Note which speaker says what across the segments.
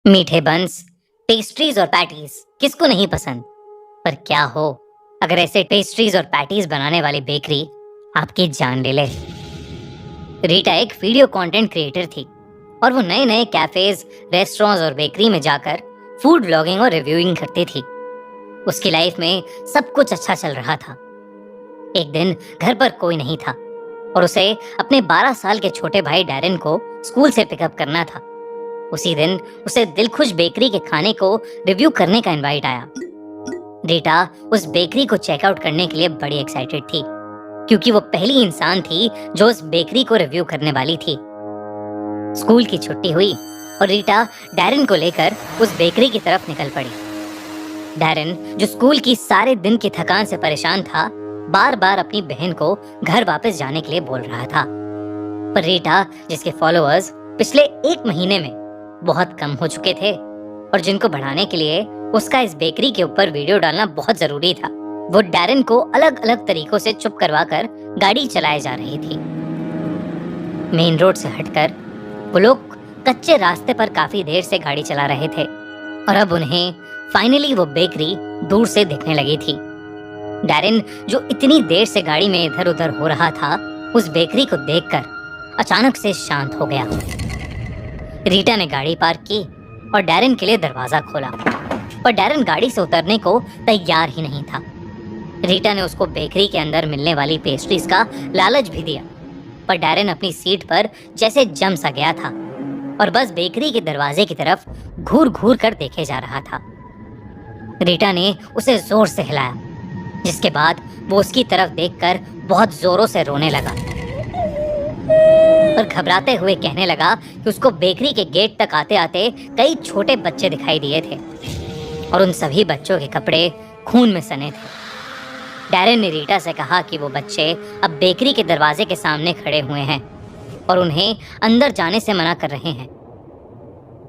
Speaker 1: मीठे बंस, पेस्ट्रीज और पैटीज किसको नहीं पसंद। पर क्या हो अगर ऐसे पेस्ट्रीज और पैटीज बनाने वाली बेकरी आपकी जान ले ले। रीटा एक वीडियो कंटेंट क्रिएटर थी और वो नए नए कैफेज, रेस्टोरेंट्स और बेकरी में जाकर फूड ब्लॉगिंग और रिव्यूइंग करती थी। उसकी लाइफ में सब कुछ अच्छा चल रहा था। एक दिन घर पर कोई नहीं था और उसे अपने 12 साल के छोटे भाई डैरेन को स्कूल से पिकअप करना था। उसी दिन उसे दिलखुश बेकरी के खाने को रिव्यू करने का इनवाइट आया। रीटा उस बेकरी को चेकआउट करने के लिए बड़ी एक्साइटेड थी क्योंकि वो पहली इंसान थी जो उस बेकरी को रिव्यू करने वाली थी। स्कूल की छुट्टी हुई और रीटा डैरेन को लेकर उस बेकरी की तरफ निकल पड़ी। डैरेन, जो स्कूल की सारे दिन की थकान से परेशान था, बार बार अपनी बहन को घर वापस जाने के लिए बोल रहा था। पर रीटा, जिसके फॉलोअर्स पिछले 1 महीने में बहुत कम हो चुके थे और जिनको बढ़ाने के लिए उसका इस बेकरी के ऊपर वीडियो डालना बहुत जरूरी था, वो डैरेन को अलग अलग तरीकों से चुप करवाकर गाड़ी चलाए जा रही थी। मेन रोड से हटकर वो लोग कच्चे रास्ते पर काफी देर से गाड़ी चला रहे थे और अब उन्हें फाइनली वो बेकरी दूर से दिखने लगी थी। डैरेन, जो इतनी देर से गाड़ी में इधर उधर हो रहा था, उस बेकरी को देखकर अचानक से शांत हो गया। रीटा ने गाड़ी पार्क की और डैरेन के लिए दरवाजा खोला, पर डैरेन गाड़ी से उतरने को तैयार ही नहीं था। रीटा ने उसको बेकरी के अंदर मिलने वाली पेस्ट्रीज का लालच भी दिया, पर डैरेन अपनी सीट पर जैसे जम सा गया था और बस बेकरी के दरवाजे की तरफ घूर घूर कर देखे जा रहा था। रीटा ने उसे जोर से हिलाया, जिसके बाद वो उसकी तरफ देखकर बहुत जोरों से रोने लगा और घबराते हुए कहने लगा कि उसको बेकरी के गेट तक आते आते कई छोटे बच्चे दिखाई दिए थे और उन सभी बच्चों के कपड़े खून में सने थे। डैरेन ने रीटा से कहा कि वो बच्चे अब बेकरी के दरवाजे के सामने खड़े हुए हैं और उन्हें अंदर जाने से मना कर रहे हैं।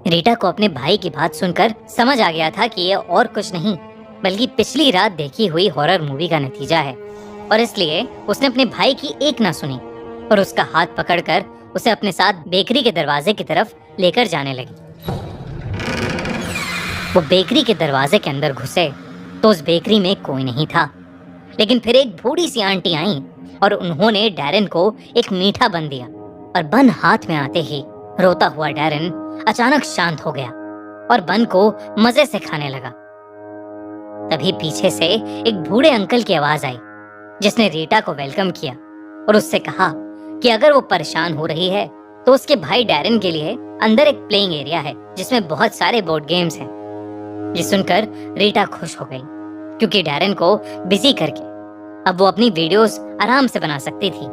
Speaker 1: रीटा को अपने भाई की बात सुनकर समझ आ गया था कि ये और कुछ नहीं बल्कि पिछली रात देखी हुई हॉरर मूवी का नतीजा है और इसलिए उसने अपने भाई की एक ना सुनी और उसका हाथ पकड़कर उसे अपने साथ बेकरी के दरवाजे की तरफ लेकर जाने लगी। वो बेकरी के दरवाजे के अंदर घुसे तो उस बेकरी में कोई नहीं था, लेकिन फिर एक बूढ़ी सी आंटी आई और उन्होंने डैरेन को एक मीठा बन दिया और बन हाथ में आते ही रोता हुआ डैरेन अचानक शांत हो गया और बन को मजे से खाने लगा। तभी पीछे से एक बूढ़े अंकल की आवाज आई, जिसने रीटा को वेलकम किया और उससे कहा कि अगर वो परेशान हो रही है तो उसके भाई डैरेन के लिए अंदर एक प्लेइंग एरिया है जिसमें बहुत सारे बोर्ड गेम्स हैं। ये सुनकर रीटा खुश हो गई क्योंकि डैरेन को बिजी करके अब वो अपनी वीडियोस आराम से बना सकती थी।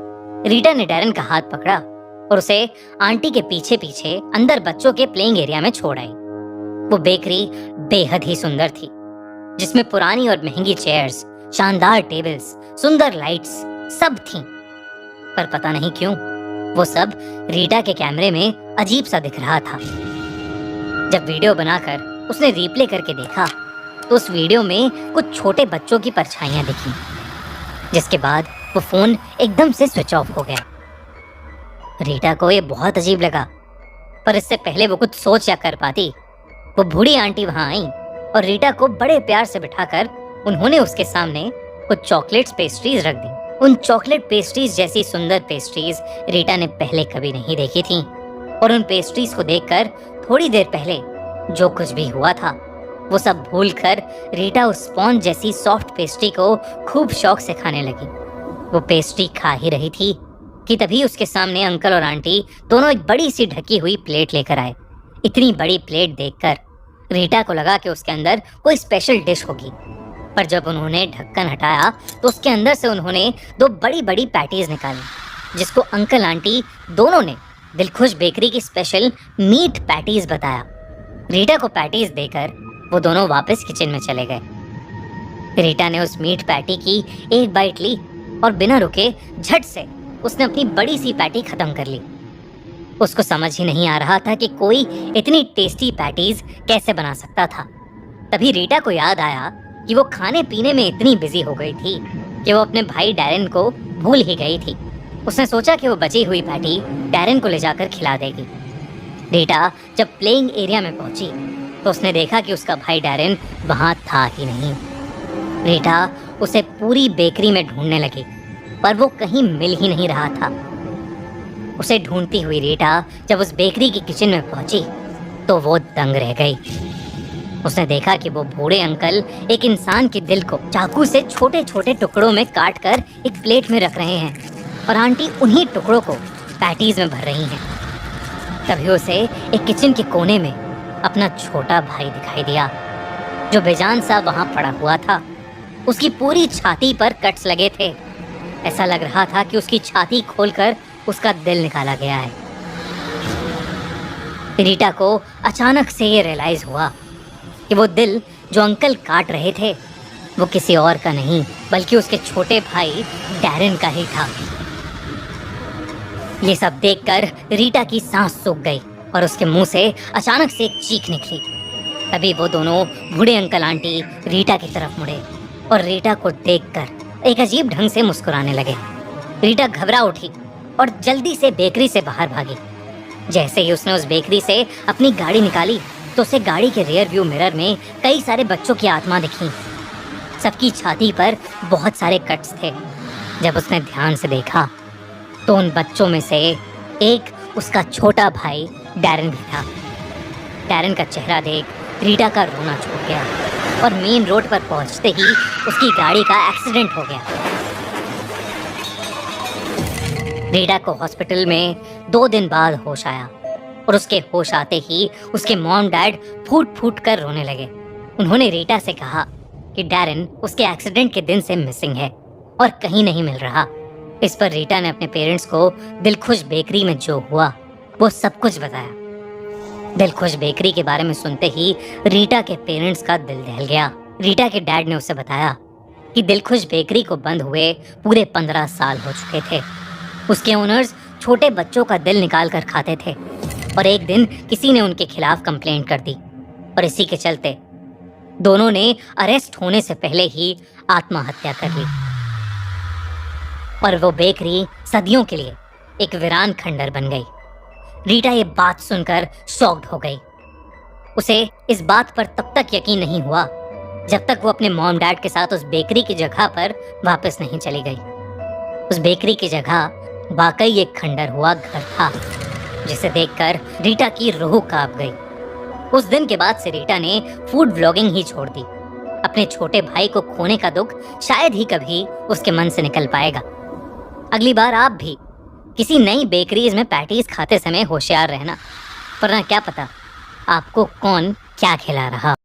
Speaker 1: रीटा ने डैरेन का हाथ पकड़ा और उसे आंटी के पीछे पीछे अंदर बच्चों के प्लेइंग एरिया में छोड़ आई। वो बेकरी बेहद ही सुंदर थी, जिसमें पुरानी और महंगी चेयर्स, शानदार टेबल्स, सुंदर लाइट्स सब थीं। पर पता नहीं क्यों वो सब रीटा के कैमरे में अजीब सा दिख रहा था। जब वीडियो बनाकर उसने रिप्ले करके देखा तो उस वीडियो में कुछ छोटे बच्चों की परछाइयां दिखी, जिसके बाद वो फोन एकदम से स्विच ऑफ हो गया। रीटा को ये बहुत अजीब लगा, पर इससे पहले वो कुछ सोच या कर पाती, वो बूढ़ी आंटी वहां आई और रीटा को बड़े प्यार से बिठाकर उन्होंने उसके सामने कुछ चॉकलेट्स पेस्ट्रीज रख दी। उन चॉकलेट पेस्ट्रीज जैसी सुंदर पेस्ट्रीज रीटा ने पहले कभी नहीं देखी थी और उन पेस्ट्रीज को देखकर थोड़ी देर पहले जो कुछ भी हुआ था वो सब भूलकर रीटा उस स्पॉन्ज जैसी सॉफ्ट पेस्ट्री को खूब शौक से खाने लगी। वो पेस्ट्री खा ही रही थी कि तभी उसके सामने अंकल और आंटी दोनों एक बड़ी सी ढकी हुई प्लेट लेकर आए। इतनी बड़ी प्लेट देखकर रीटा को लगा कि उसके अंदर कोई स्पेशल डिश होगी, पर जब उन्होंने ढक्कन हटाया तो उसके अंदर से उन्होंने 2 बड़ी बड़ी पैटीज निकाली, जिसको अंकल आंटी दोनों ने दिलखुश बेकरी की स्पेशल मीट पैटीज बताया। रीटा को पैटीज देकर वो दोनों वापस किचन में चले गए। रीटा ने उस मीट पैटी की एक बाइट ली और बिना रुके झट से उसने अपनी बड़ी सी पैटी खत्म कर ली। उसको समझ ही नहीं आ रहा था कि कोई इतनी टेस्टी पैटीज कैसे बना सकता था। तभी रीटा को याद आया कि वो खाने पीने में इतनी बिजी हो गई थी कि वो अपने भाई डैरेन को भूल ही गई थी। उसने सोचा कि वो बची हुई पैटी डैरेन को ले जाकर खिला देगी। रीटा जब प्लेइंग एरिया में पहुंची तो उसने देखा कि उसका भाई डैरेन वहां था ही नहीं। रीटा उसे पूरी बेकरी में ढूंढने लगी, पर वो कहीं मिल ही नहीं रहा था। उसे ढूंढती हुई रीटा जब उस बेकरी की किचन में पहुंची तो वो दंग रह गई। उसने देखा कि वो बूढ़े अंकल एक इंसान के दिल को चाकू से छोटे छोटे टुकड़ों में काट कर एक प्लेट में रख रहे हैं और आंटी उन्हीं टुकड़ों को पैटीज में भर रही हैं। तभी उसे एक किचन के कोने में अपना छोटा भाई दिखाई दिया जो बेजान सा वहां पड़ा हुआ था। उसकी पूरी छाती पर कट्स लगे थे। ऐसा लग रहा था कि उसकी छाती खोलकर उसका दिल निकाला गया है। रीटा को अचानक से ये रियलाइज हुआ कि वो दिल जो अंकल काट रहे थे वो किसी और का नहीं बल्कि उसके छोटे भाई डैरेन का ही था। ये सब देखकर रीटा की सांस सूख गई और उसके मुंह से अचानक से एक चीख निकली। तभी वो दोनों बूढ़े अंकल आंटी रीटा की तरफ मुड़े और रीटा को देखकर एक अजीब ढंग से मुस्कुराने लगे। रीटा घबरा उठी और जल्दी से बेकरी से बाहर भागी। जैसे ही उसने उस बेकरी से अपनी गाड़ी निकाली तो उसे गाड़ी के रियर व्यू मिरर में कई सारे बच्चों की आत्मा दिखी। सबकी छाती पर बहुत सारे कट्स थे। जब उसने ध्यान से देखा तो उन बच्चों में से एक उसका छोटा भाई डैरेन भी था। डैरेन का चेहरा देख रीटा का रोना छूट गया और मेन रोड पर पहुंचते ही उसकी गाड़ी का एक्सीडेंट हो गया। रीटा को हॉस्पिटल में 2 दिन बाद होश आया और उसके होश आते ही उसके मॉम डैड फूट फूट कर रोने लगे। उन्होंने रीटा से कहा कि डैरेन उसके एक्सीडेंट के दिन से मिसिंग है और कहीं नहीं मिल रहा। इस पर रीटा ने अपने पेरेंट्स को दिलखुश बेकरी में जो हुआ वो सब कुछ बताया। दिलखुश बेकरी के बारे में सुनते ही रीटा के पेरेंट्स का दिल दहल गया। रीटा के डैड ने उसे बताया कि दिलखुश बेकरी को बंद हुए पूरे 15 साल हो चुके थे। उसके ओनर्स छोटे बच्चों का दिल निकाल कर खाते थे और एक दिन किसी ने उनके खिलाफ कंप्लेंट कर दी और इसी के चलते दोनों ने अरेस्ट होने से पहले ही आत्महत्या कर ली और वो बेकरी सदियों के लिए एक वीरान खंडर बन गई। रीटा ये बात सुनकर शॉक्ड हो गई। उसे इस बात पर तब तक यकीन नहीं हुआ जब तक वो अपने मॉम डैड के साथ उस बेकरी की जगह पर वापस नहीं चली गई। उस बेकरी की जगह वाकई एक खंडर हुआ घर था जिसे देखकर रीटा की रूह कांप गई। उस दिन के बाद से रीटा ने फूड व्लॉगिंग ही छोड़ दी। अपने छोटे भाई को खोने का दुख शायद ही कभी उसके मन से निकल पाएगा। अगली बार आप भी किसी नई बेकरीज में पैटीज खाते समय होशियार रहना, वरना क्या पता आपको कौन क्या खिला रहा।